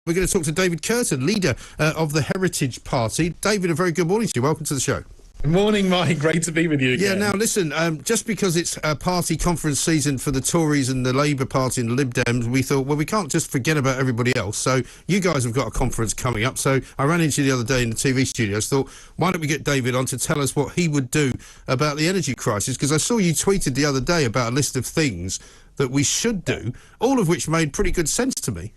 We're going to talk to David Kurten, leader of the Heritage Party. David, a very good morning to you. Welcome to the show. Good morning, Mike. Great to be with you again. Yeah, now listen, just because it's a party conference season for the Tories and the Labour Party and the Lib Dems, we thought, well, we can't just forget about everybody else. So you guys have got a conference coming up. So I ran into you the other day in the TV studios, thought, why don't we get David on to tell us what he would do about the energy crisis? Because I saw you tweeted the other day about a list of things that we should do, all of which made pretty good sense to me.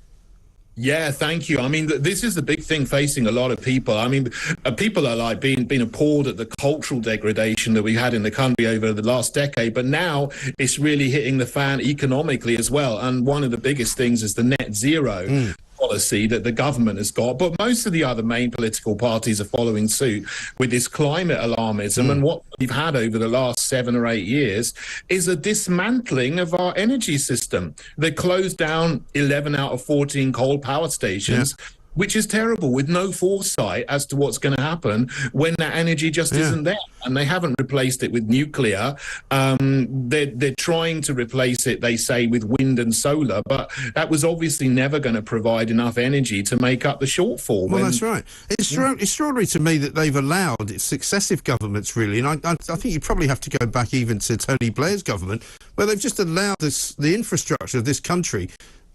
Yeah, thank you. I mean, this is the big thing facing a lot of people. I mean, people are like being appalled at the cultural degradation that we had in the country over the last decade, but now it's really hitting the fan economically as well. And one of the biggest things is the net zero policy that the government has got, but most of the other main political parties are following suit with this climate alarmism. And what we've had over the last 7 or 8 years is a dismantling of our energy system. They closed down 11 out of 14 coal power stations, which is terrible, with no foresight as to what's going to happen when that energy just isn't there. And they haven't replaced it with nuclear. They're trying to replace it, they say, with wind and solar, but that was obviously never going to provide enough energy to make up the shortfall. Well, that's right. It's extraordinary to me that they've allowed successive governments, really, and I think you probably have to go back even to Tony Blair's government, where they've just allowed the infrastructure of this country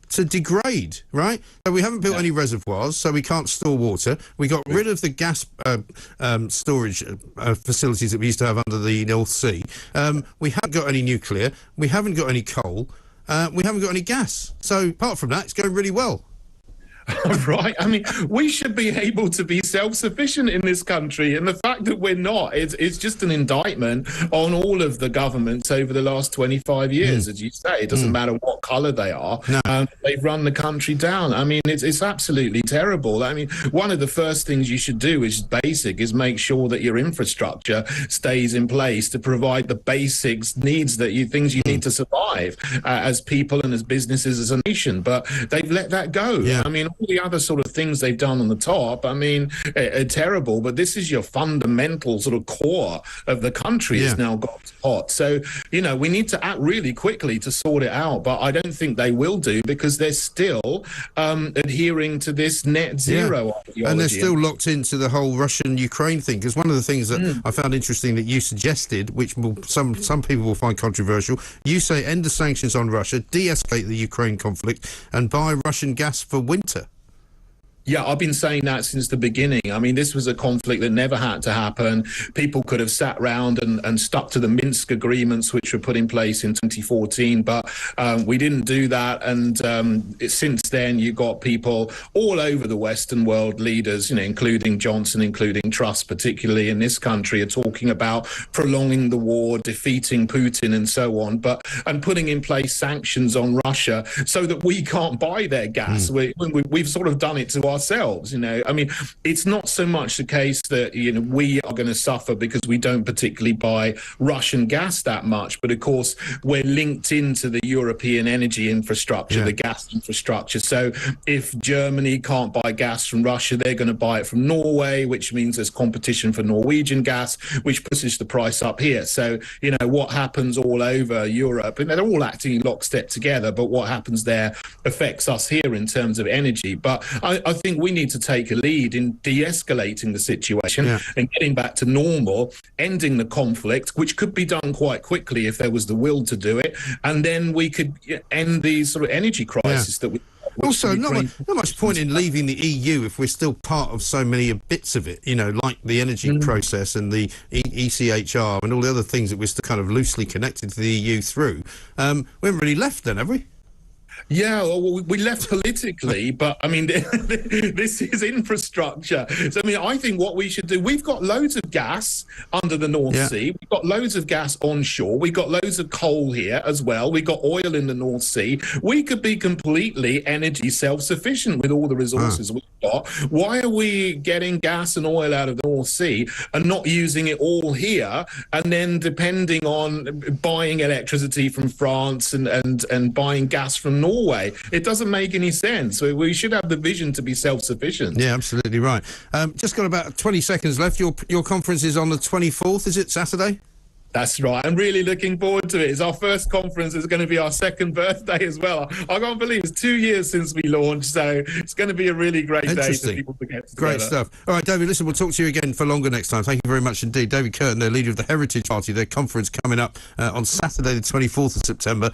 to degrade, right? So we haven't built any reservoirs, so we can't store water. We got rid of the gas storage facilities that we used to have under the North Sea. We haven't got any nuclear. We haven't got any coal. We haven't got any gas. So apart from that, it's going really well. Right. I mean, we should be able to be self-sufficient in this country. And the fact that we're not, it's just an indictment on all of the governments over the last 25 years, as you say. It doesn't matter what colour they are. No. They've run the country down. I mean, it's absolutely terrible. I mean, one of the first things you should do is make sure that your infrastructure stays in place to provide the basics needs that things you need to survive as people and as businesses, as a nation. But they've let that go. Yeah. I mean, all the other sort of things they've done on the top, I mean, are terrible, but this is your fundamental sort of core of the country has now got hot. So, you know, we need to act really quickly to sort it out, but I don't think they will do, because they're still adhering to this net zero ideology. And they're still locked into the whole Russian-Ukraine thing, because one of the things that I found interesting that you suggested, which some people will find controversial, you say end the sanctions on Russia, de-escalate the Ukraine conflict, and buy Russian gas for winter. Yeah, I've been saying that since the beginning. I mean, this was a conflict that never had to happen. People could have sat round and stuck to the Minsk agreements, which were put in place in 2014, but we didn't do that. And since then, you got people all over the Western world, leaders, you know, including Johnson, including Truss, particularly in this country, are talking about prolonging the war, defeating Putin and so on, and putting in place sanctions on Russia so that we can't buy their gas. We've sort of done it to ourselves, you know. I mean, it's not so much the case that, you know, we are going to suffer because we don't particularly buy Russian gas that much, but of course we're linked into the European energy infrastructure, the gas infrastructure. So if Germany can't buy gas from Russia, they're going to buy it from Norway, which means there's competition for Norwegian gas, which pushes the price up here. So, you know, what happens all over Europe, and they're all acting in lockstep together, but what happens there affects us here in terms of energy. But I think we need to take a lead in de-escalating the situation and getting back to normal, ending the conflict, which could be done quite quickly if there was the will to do it, and then we could end the sort of energy crisis that we. Also, not much point in leaving the EU if we're still part of so many bits of it, you know, like the energy process and the ECHR and all the other things that we're still kind of loosely connected to the EU through. We haven't really left then, have we? Yeah, well, we left politically, but I mean, this is infrastructure. So, I mean, I think what we should do, we've got loads of gas under the North Sea. We've got loads of gas onshore. We've got loads of coal here as well. We've got oil in the North Sea. We could be completely energy self-sufficient with all the resources we've got. Why are we getting gas and oil out of the North Sea and not using it all here, and then depending on buying electricity from France and buying gas from Norway? It doesn't make any sense. We should have the vision to be self-sufficient. Yeah, absolutely right. Just got about 20 seconds left. Your conference is on the 24th, is it, Saturday? That's right. I'm really looking forward to it. It's our first conference. It's going to be our second birthday as well. I can't believe it's 2 years since we launched, so it's going to be a really great day for people to get together. Great stuff. All right, David, listen, we'll talk to you again for longer next time. Thank you very much indeed. David Kurten, the leader of the Heritage Party, their conference coming up on Saturday the 24th of September.